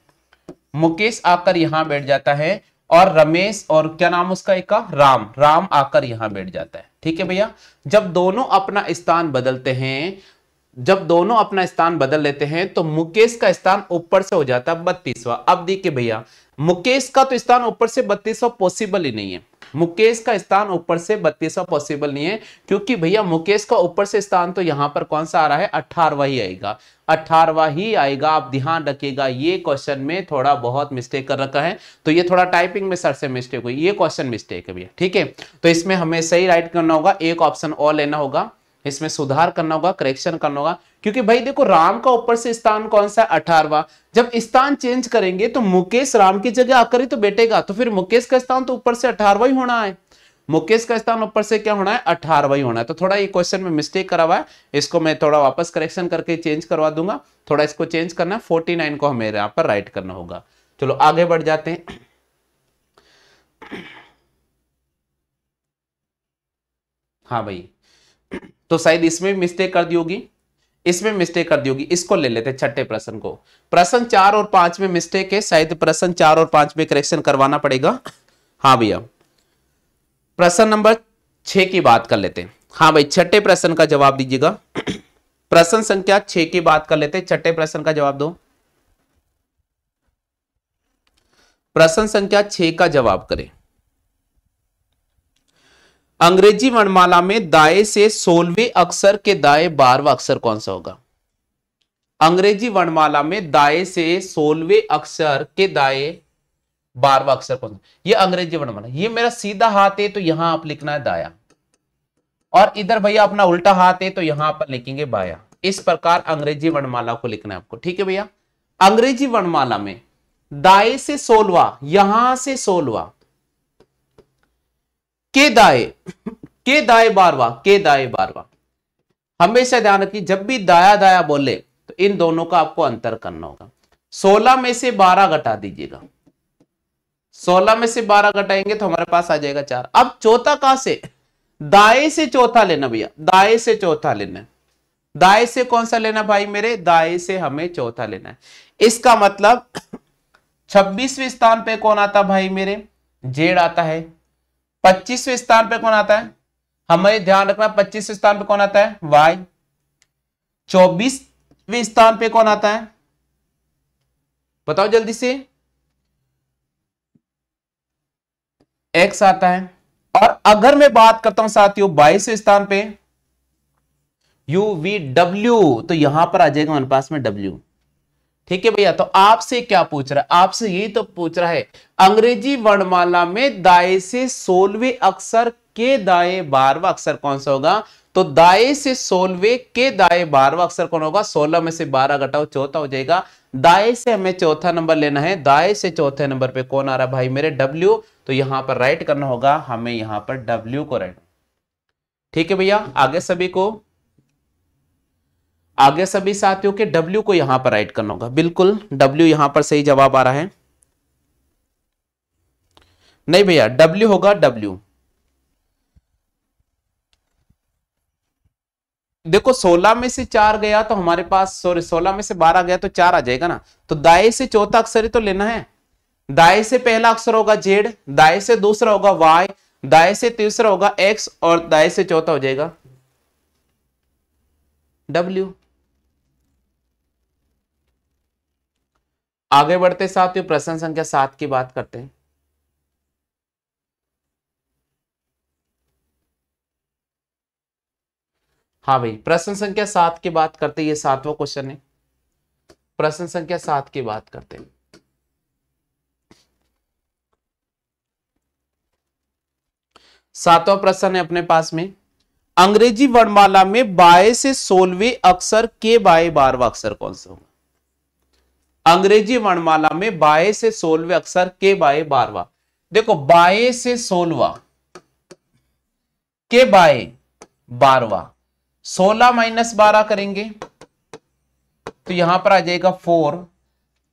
मुकेश आकर यहां बैठ जाता है, और रमेश, और क्या नाम उसका एक का, राम, राम आकर यहां बैठ जाता है। ठीक है भैया, जब दोनों अपना स्थान बदलते हैं जब दोनों अपना स्थान बदल लेते हैं तो मुकेश का स्थान ऊपर से हो जाता है 32वां। अब देखिए भैया, मुकेश का तो स्थान ऊपर से 32वां पॉसिबल ही नहीं है। मुकेश का स्थान ऊपर से 32वां पॉसिबल नहीं है, क्योंकि भैया मुकेश का ऊपर से स्थान तो यहां पर कौन सा आ रहा है, 18वां ही आएगा, 18वां ही आएगा। आप ध्यान रखिएगा, ये क्वेश्चन में थोड़ा बहुत मिस्टेक कर रखा है, तो ये थोड़ा टाइपिंग में सर से मिस्टेक हुई, ये क्वेश्चन मिस्टेक है भैया, ठीक है। तो इसमें हमें सही राइट करना होगा, एक ऑप्शन और लेना होगा, इसमें सुधार करना होगा, करेक्शन करना होगा, क्योंकि भाई देखो राम का ऊपर से स्थान कौन सा, 18वां। जब स्थान चेंज करेंगे तो मुकेश राम की जगह आकर ही तो बैठेगा, तो फिर मुकेश का स्थान तो ऊपर से 18वां ही होना है। मुकेश का स्थान ऊपर से क्या होना है, 18वां ही होना है। तो थोड़ा ये क्वेश्चन में मिस्टेक करा हुआ है, इसको मैं थोड़ा वापस करेक्शन करके चेंज करवा दूंगा। थोड़ा इसको चेंज करना है, 49 को हमें यहाँ पर राइट करना होगा। चलो आगे बढ़ जाते हैं। हाँ भाई, तो शायद इसमें मिस्टेक कर दी होगी, इसमें मिस्टेक कर दी होगी, इसको ले लेते छठे प्रश्न को। प्रश्न 4 और 5 में मिस्टेक है, शायद प्रश्न 4 और 5 में करेक्शन करवाना पड़ेगा। हाँ भैया, प्रश्न नंबर 6 की बात कर लेते हैं। हाँ भाई, छठे प्रश्न का जवाब दीजिएगा। प्रश्न संख्या 6 की बात कर लेते हैं, छठे प्रश्न का जवाब दो। प्रश्न संख्या 6 का जवाब करें। अंग्रेजी वर्णमाला में दाएं से 16वें अक्षर के दाएं 12वां अक्षर कौन सा होगा? अंग्रेजी वर्णमाला में दाएं से 16वें अक्षर के दाएं 12वां अक्षर कौन सा? ये अंग्रेजी वर्णमाला, ये मेरा सीधा हाथ है तो यहां आप लिखना है दाया, और इधर भैया अपना उल्टा हाथ है तो यहां पर लिखेंगे बाया। इस प्रकार अंग्रेजी वर्णमाला को लिखना है आपको, ठीक है भैया। अंग्रेजी वर्णमाला में दाएं से 16वां, यहां से 16वां, के दाएं 12वां, के दाएं 12वां। हमेशा ध्यान रखिए, जब भी दाया दाया बोले तो इन दोनों का आपको अंतर करना होगा। 16 में से 12 घटा दीजिएगा, 16 में से 12 घटाएंगे तो हमारे पास आ जाएगा 4। अब चौथा कहां से? दाएं से चौथा लेना भैया, दाएं से चौथा लेना। दाएं से कौन सा लेना भाई मेरे? दाएं से हमें चौथा लेना है। इसका मतलब 26वें स्थान पे कौन आता भाई मेरे? जेड आता है। 25वें स्थान पे कौन आता है? हमें ध्यान रखना, 25वें स्थान पे कौन आता है? वाई। 24वें स्थान पे कौन आता है? बताओ जल्दी से। एक्स आता है। और अगर मैं बात करता हूं साथियों 22वें स्थान पे यू वी डब्ल्यू, तो यहां पर आ जाएगा हमारे पास में डब्ल्यू, ठीक है भैया। तो आपसे क्या पूछ रहा है? आपसे यही तो पूछ रहा है, अंग्रेजी वर्णमाला में दाएं से 16वें अक्षर के दाएं 12वां अक्षर कौन सा होगा? तो दाएं से 16वें के दाएं 12वां अक्षर कौन होगा? 16 में से 12 घटाओ, चौथा हो जाएगा। दाएं से हमें चौथा नंबर लेना है, दाएं से चौथे नंबर पे कौन आ रहा है भाई मेरे? डब्ल्यू। तो यहां पर राइट करना होगा हमें, यहां पर डब्ल्यू को राइट, ठीक है भैया। आगे सभी साथियों के W को यहां पर राइट करना होगा, बिल्कुल W यहां पर सही जवाब आ रहा है। नहीं भैया, W होगा W। देखो 16 में से 4 गया तो हमारे पास, सॉरी 16 में से 12 गया तो 4 आ जाएगा ना। तो दाएं से चौथा अक्षर ही तो लेना है। दाएं से पहला अक्षर होगा जेड, दाएं से दूसरा होगा वाई, दाएं से तीसरा होगा एक्स, और दाएं से चौथा हो जाएगा W। आगे बढ़ते साथियों, प्रश्न संख्या 7 की बात करते हैं। हाँ भाई, प्रश्न संख्या 7 की बात करते हैं, ये 7वां क्वेश्चन है। प्रश्न संख्या 7 की बात करते हैं। सातवां प्रश्न है अपने पास में, अंग्रेजी वर्णमाला में बाएं से 16वें अक्षर के बाएं 12वां अक्षर कौन सा होगा? अंग्रेजी वर्णमाला में बाएं से 16वें अक्षर के बाएं 12वां। देखो बाएं से 16वां के बाएं 12वां, 16 माइनस 12 करेंगे तो यहां पर आ जाएगा 4।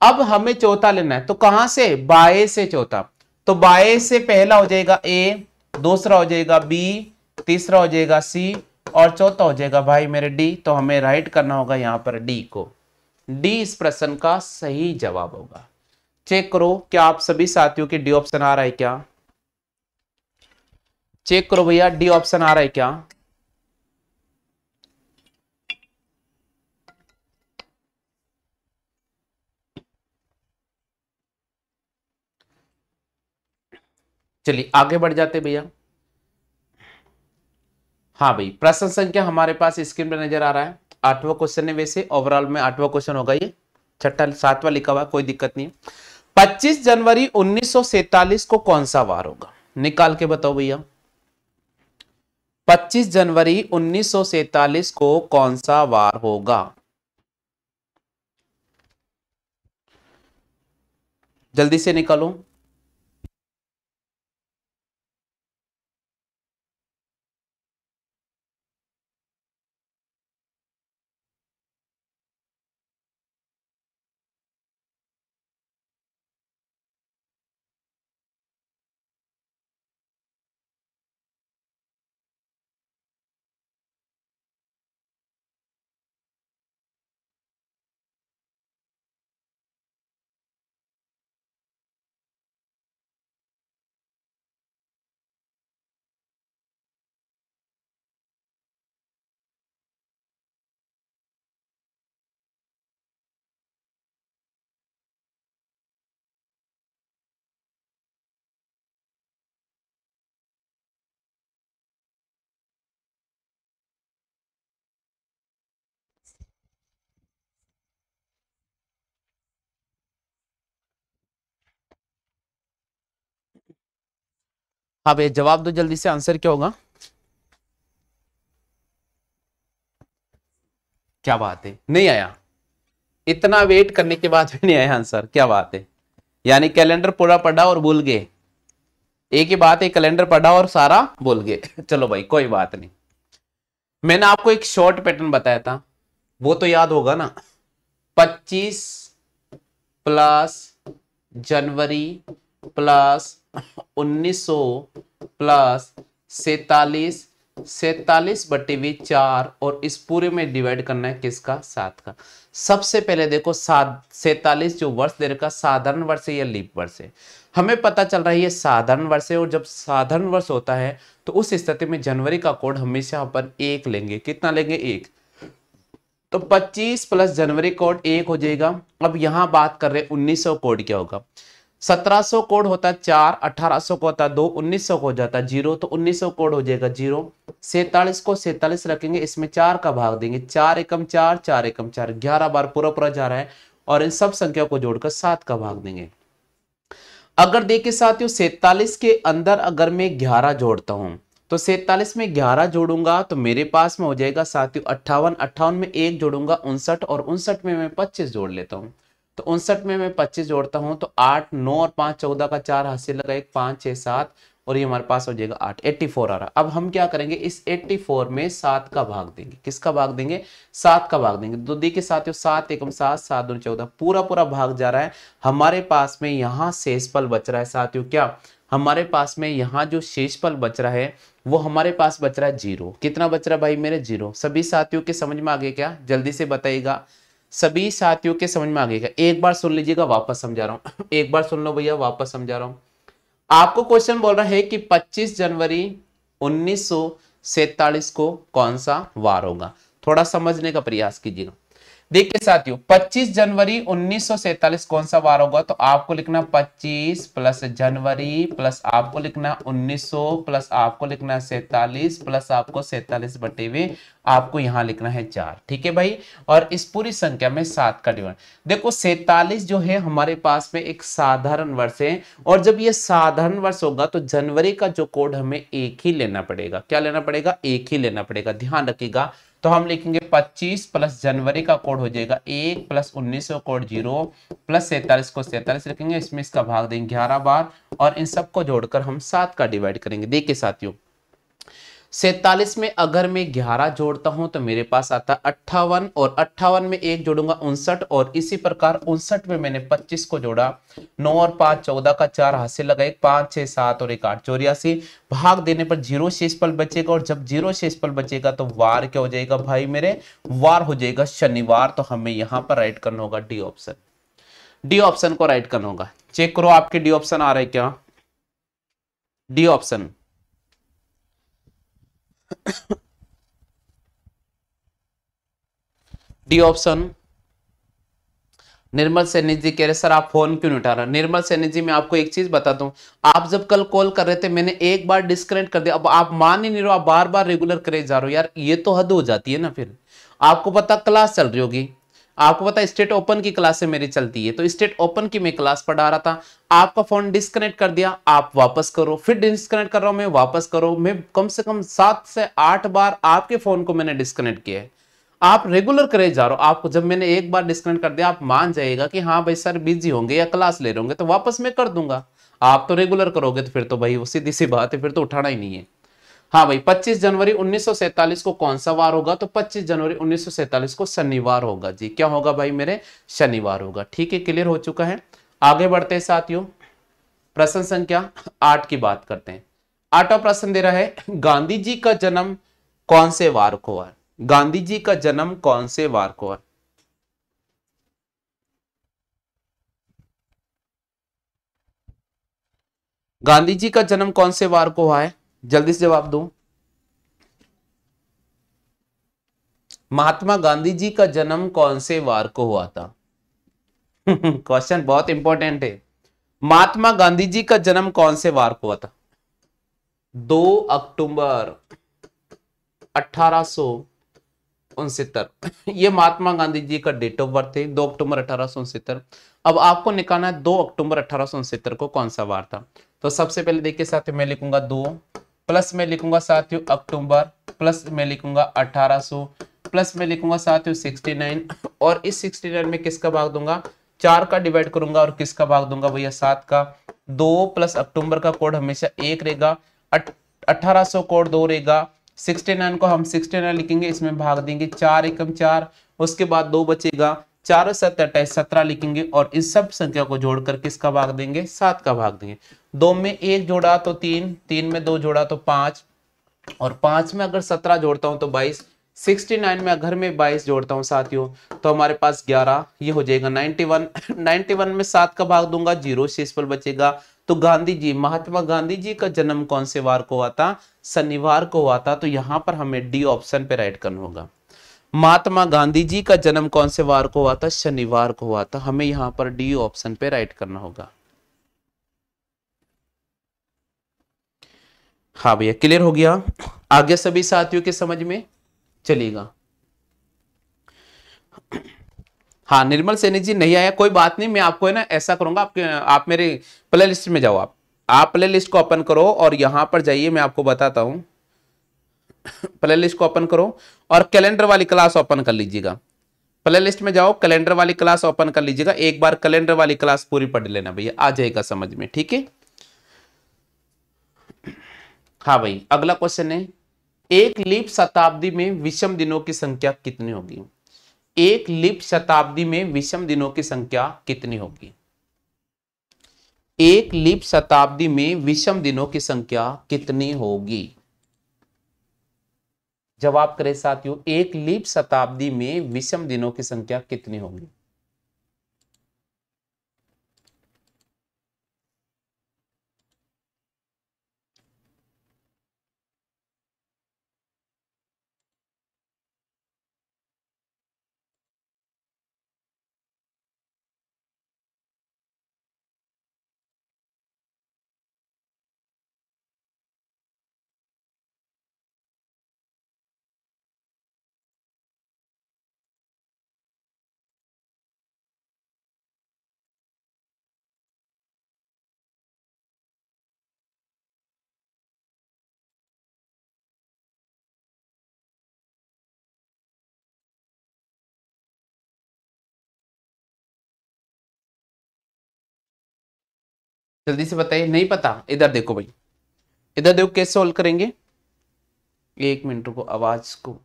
अब हमें चौथा लेना है, तो कहां से? बाएं से चौथा। तो बाएं से पहला हो जाएगा ए, दूसरा हो जाएगा बी, तीसरा हो जाएगा सी, और चौथा हो जाएगा भाई मेरे डी। तो हमें राइट करना होगा यहां पर डी को। डी इस प्रश्न का सही जवाब होगा। चेक करो क्या आप सभी साथियों के डी ऑप्शन आ रहा है क्या? चेक करो भैया, डी ऑप्शन आ रहा है क्या? चलिए आगे बढ़ जाते भैया। हाँ भाई, प्रश्न संख्या हमारे पास स्क्रीन पर नजर आ रहा है। 8वां क्वेश्चन है, वैसे ओवरऑल में 8वां क्वेश्चन होगा ये। छठा 7वां लिखा हुआ, कोई दिक्कत नहीं है। 25 जनवरी 1947 को कौन सा वार होगा? निकाल के बताओ भैया। 25 जनवरी 1947 को कौन सा वार होगा? जल्दी से निकालो। हाँ भैया, जवाब दो जल्दी से, आंसर क्या होगा? क्या बात है, नहीं आया? इतना वेट करने के बाद भी नहीं आया आंसर, क्या बात है। यानी कैलेंडर पूरा पढ़ा और भूल गए। एक ही बात है, कैलेंडर पढ़ा और सारा भूल गए। चलो भाई कोई बात नहीं। मैंने आपको एक शॉर्ट पैटर्न बताया था, वो तो याद होगा ना। 25 प्लस जनवरी प्लस 1900 प्लस 47, 47/4 और इस पूरे में डिवाइड करना है किसका? 7 का। सबसे पहले देखो 47 जो वर्ष दे रखा, साधारण वर्ष है या लीप वर्ष है? हमें पता चल रहा है ये साधारण वर्ष है, और जब साधारण वर्ष होता है तो उस स्थिति में जनवरी का कोड हमेशा अपन 1 लेंगे। कितना लेंगे? 1। तो 25 प्लस जनवरी कोड 1 हो जाएगा। अब यहां बात कर रहे 1900 कोड क्या होगा? 1700 कोड होता है 4, 1800 को होता है 2, 1900 को हो जाता है 0, तो 1900 कोड हो जाएगा 0। 47 को 47 रखेंगे, इसमें 4 का भाग देंगे, 4 एकम 4, 4 एकम 4, 11 बार पूरा पूरा जा रहा है, और इन सब संख्या को जोड़कर 7 का भाग देंगे। अगर देखिए साथियों, 47 के अंदर अगर मैं 11 जोड़ता हूं, तो 47 में 11 जोड़ूंगा तो मेरे पास में हो जाएगा साथियों 58, 58 में 1 जोड़ूंगा 59, और 59 में मैं 25 जोड़ लेता हूं। तो 59 में मैं 25 जोड़ता हूं तो 8, 9 और 5 14 का 4 हाथ से लगा, 1 5 6 7, और ये हमारे पास हो जाएगा 8, 84 आ रहा। अब हम क्या करेंगे, इस 84 में 7 का भाग देंगे। किसका भाग देंगे? 7 का भाग देंगे। तो देखिए साथियों, 7 एकम 7, 7 दूनी 14, पूरा पूरा भाग जा रहा है। हमारे पास में यहाँ शेषफल बच रहा है साथियों, क्या हमारे पास में यहाँ जो शेषफल बच रहा है वो हमारे पास बच रहा है 0। कितना बच रहा है भाई मेरे? 0। सभी साथियों के समझ में आ गए क्या? जल्दी से बताइएगा। सभी साथियों के समझ में आ गएगा? एक बार सुन लीजिएगा, वापस समझा रहा हूं। एक बार सुन लो भैया, वापस समझा रहा हूं। आपको क्वेश्चन बोल रहा है कि 25 जनवरी 1947 को कौन सा वार होगा? थोड़ा समझने का प्रयास कीजिएगा। देखिए साथियों, 25 जनवरी 1947 कौन सा वार होगा? तो आपको लिखना 25 प्लस जनवरी प्लस आपको लिखना 1900 प्लस आपको लिखना 47 प्लस आपको 47/2 आपको यहां लिखना है 4। ठीक है भाई, और इस पूरी संख्या में 7 का डिवाइड। देखो 47 जो है हमारे पास में एक साधारण वर्ष है, और जब ये साधारण वर्ष होगा तो जनवरी का जो कोड हमें एक ही लेना पड़ेगा। क्या लेना पड़ेगा? एक ही लेना पड़ेगा, ध्यान रखिएगा। तो हम लिखेंगे 25 प्लस जनवरी का कोड हो जाएगा 1 प्लस 1900 कोड 0 प्लस 47 को 47 रखेंगे, इसमें इसका भाग देंगे 11 बार, और इन सबको जोड़कर हम 7 का डिवाइड करेंगे। देखिए साथियों, 47 में अगर मैं 11 जोड़ता हूं तो मेरे पास आता है 58, और 58 में 1 जोड़ूंगा 59, और इसी प्रकार 59 में मैंने 25 को जोड़ा, 9 और 5 14 का 4 हाथ से लगा, 1 5 6 7 और 1 8 84, भाग देने पर 0 शेषफल बचेगा, और जब 0 शेषफल बचेगा तो वार क्या हो जाएगा भाई मेरे? वार हो जाएगा शनिवार। तो हमें यहां पर राइट करना होगा डी ऑप्शन। डी ऑप्शन को राइट करना होगा। चेक करो आपके डी ऑप्शन आ रहा है क्या? D option. डी ऑप्शन निर्मल सैनी जी कह रहे सर आप फोन क्यों नहीं उठा रहे। निर्मल सैनी जी मैं आपको एक चीज बता दूं, आप जब कल कॉल कर रहे थे मैंने एक बार डिस्कनेक्ट कर दिया, अब आप मान ही नहीं रहे हो, आप बार बार रेगुलर करे जा रहे हो यार, ये तो हद हो जाती है ना। फिर आपको पता क्लास चल रही होगी, आपको पता स्टेट ओपन की क्लास मेरी चलती है, तो स्टेट ओपन की मैं क्लास पढ़ा रहा था, आपका फोन डिस्कनेक्ट कर दिया, आप वापस करो, फिर डिस्कनेक्ट कर रहा हूं मैं, वापस करो, मैं कम से कम 7 से 8 बार आपके फोन को मैंने डिस्कनेक्ट किया है। आप रेगुलर करे जा रहे हो, आपको जब मैंने एक बार डिस्कनेक्ट कर दिया आप मान जाएगा कि हाँ भाई सर बिजी होंगे या क्लास ले रहे होंगे, तो वापस मैं कर दूंगा। आप तो रेगुलर करोगे तो फिर तो भाई सीधी सी बात है, फिर तो उठाना ही नहीं है। हाँ भाई 25 जनवरी 1947 को कौन सा वार होगा, तो 25 जनवरी 1947 को शनिवार होगा जी। क्या होगा भाई मेरे, शनिवार होगा। ठीक है, क्लियर हो चुका है। आगे बढ़ते हैं साथियों, प्रश्न संख्या 8 की बात करते हैं। 8वां प्रश्न दे रहा है, गांधी जी का जन्म कौन से वार को हुआ। गांधी जी का जन्म कौन से वार को हुआ। गांधी जी का जन्म कौन से वार को हुआ है, जल्दी से जवाब दो। महात्मा गांधी जी का जन्म कौन से वार को हुआ था। क्वेश्चन बहुत इंपॉर्टेंट है। महात्मा गांधी जी का जन्म कौन से वार को हुआ था। 2 अक्टूबर 1869। ये महात्मा गांधी जी का डेट ऑफ बर्थ है, 2 अक्टूबर 1869। अब आपको निकालना है 2 अक्टूबर 1869 को कौन सा वार था। तो सबसे पहले देखिए साथियों, मैं लिखूंगा 2, प्लस में लिखूंगा साथियों अक्टूबर, प्लस में लिखूंगा 1800, प्लस में लिखूंगा साथियों 69, और इस 69 में किसका भाग दूंगा, 4 का डिवाइड करूंगा, और किसका भाग दूंगा भैया 7 का। 2 प्लस अक्टूबर का कोड हमेशा 1 रहेगा, 1800 कोड 2 रहेगा, 69 को हम 69 लिखेंगे, इसमें भाग देंगे 4 एकम 4, उसके बाद 2 बचेगा, 4 7 28 17 लिखेंगे, और इस सब संख्या को जोड़कर किसका भाग देंगे, 7 का भाग देंगे। 2 में 1 जोड़ा तो 3, 3 में 2 जोड़ा तो 5, और 5 में अगर 17 जोड़ता हूं तो 22, 69 में अगर मैं 22 जोड़ता हूं साथियों तो हमारे पास 11, ये हो जाएगा 91। 91 में 7 का भाग दूंगा, जीरो शेषफल बचेगा। तो गांधी जी, महात्मा गांधी जी का जन्म कौन से वार को हुआ था, शनिवार को हुआ था। तो यहां पर हमें डी ऑप्शन पे राइट करना होगा। महात्मा गांधी जी का जन्म कौन से वार को हुआ था, शनिवार को हुआ था, हमें यहां पर डी ऑप्शन पे राइट करना होगा। हाँ भैया क्लियर हो गया, आगे सभी साथियों के समझ में चलेगा। हाँ निर्मल सैनी जी नहीं आया, कोई बात नहीं, मैं आपको है ना ऐसा करूंगा, आप मेरे प्ले लिस्ट में जाओ, आप प्ले लिस्ट को ओपन करो और यहां पर जाइए, मैं आपको बताता हूं। प्ले लिस्ट को ओपन करो और कैलेंडर वाली क्लास ओपन कर लीजिएगा। प्ले लिस्ट में जाओ, कैलेंडर वाली क्लास ओपन कर लीजिएगा, एक बार कैलेंडर वाली क्लास पूरी पढ़ लेना भैया, आ जाएगा समझ में। ठीक है, हाँ भाई अगला क्वेश्चन है, एक लीप शताब्दी में विषम दिनों की संख्या कितनी होगी। एक लीप शताब्दी में विषम दिनों की संख्या कितनी होगी। एक लीप शताब्दी में विषम दिनों की संख्या कितनी होगी। जवाब करें साथियों, एक लीप शताब्दी में विषम दिनों की संख्या कितनी होगी। जल्दी से बताइए, नहीं पता, इधर देखो भाई, इधर देखो कैसे सोल्व करेंगे। एक मिनट को आवाज को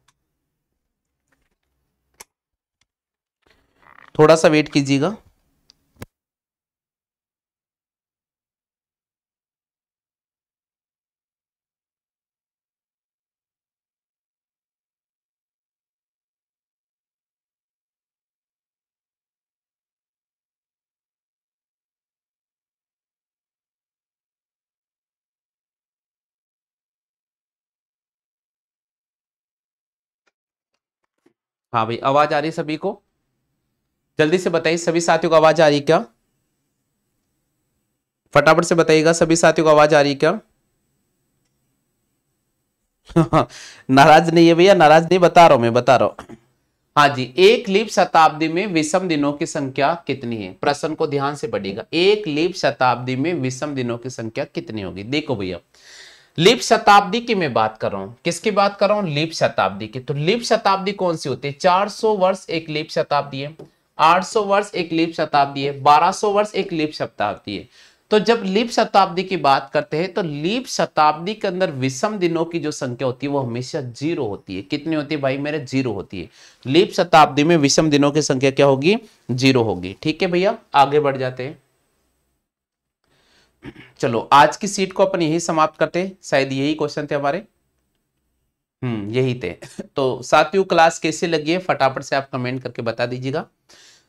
थोड़ा सा वेट कीजिएगा। हाँ भाई आवाज आ रही है सभी को। जल्दी से बताइए सभी साथियों को आवाज आ रही है क्या? फटाफट से बताइएगा सभी साथियों को आवाज आ रही है क्या? नाराज नहीं है भैया, नाराज नहीं, बता रहा हूं, मैं बता रहा हूं। हाँ जी, एक लीप शताब्दी में विषम दिनों की संख्या कितनी है? प्रश्न को ध्यान से पढ़िएगा। एक लीप शताब्दी में विषम दिनों की संख्या कितनी होगी? देखो भैया, लीप शताब्दी की मैं बात कर रहा हूं, किसकी बात कर रहा हूं? लीप शताब्दी की। तो लीप शताब्दी कौन सी होती है? 400 वर्ष एक लीप शताब्दी है, 800 वर्ष एक लीप शताब्दी है, 1200 वर्ष एक लीप शताब्दी है। तो जब लीप शताब्दी की बात करते हैं तो लीप शताब्दी के अंदर विषम दिनों की जो संख्या होती है वो हमेशा 0 होती है। कितनी होती है भाई मेरे? 0 होती है। लीप शताब्दी में विषम दिनों की संख्या क्या होगी? 0 होगी। ठीक है भैया, आगे बढ़ जाते हैं। चलो आज की सीट को अपन यही समाप्त करते हैं, शायद यही क्वेश्चन थे हमारे। यही थे। तो साथियों क्लास कैसे लगी है फटाफट से आप कमेंट करके बता दीजिएगा।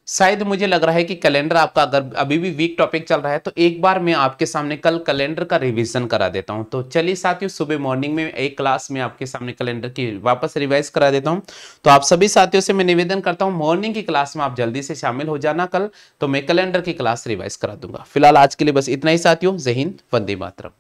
शायद मुझे लग रहा है कि कैलेंडर आपका अगर अभी भी वीक टॉपिक चल रहा है तो एक बार मैं आपके सामने कल कैलेंडर का रिवीजन करा देता हूं। तो चलिए साथियों, सुबह मॉर्निंग में एक क्लास में आपके सामने कैलेंडर की वापस रिवाइज करा देता हूं। तो आप सभी साथियों से मैं निवेदन करता हूं मॉर्निंग की क्लास में आप जल्दी से शामिल हो जाना कल, तो मैं कैलेंडर की क्लास रिवाइज करा दूंगा। फिलहाल आज के लिए बस इतना ही साथियों। जय हिंद, वंदे मातरम।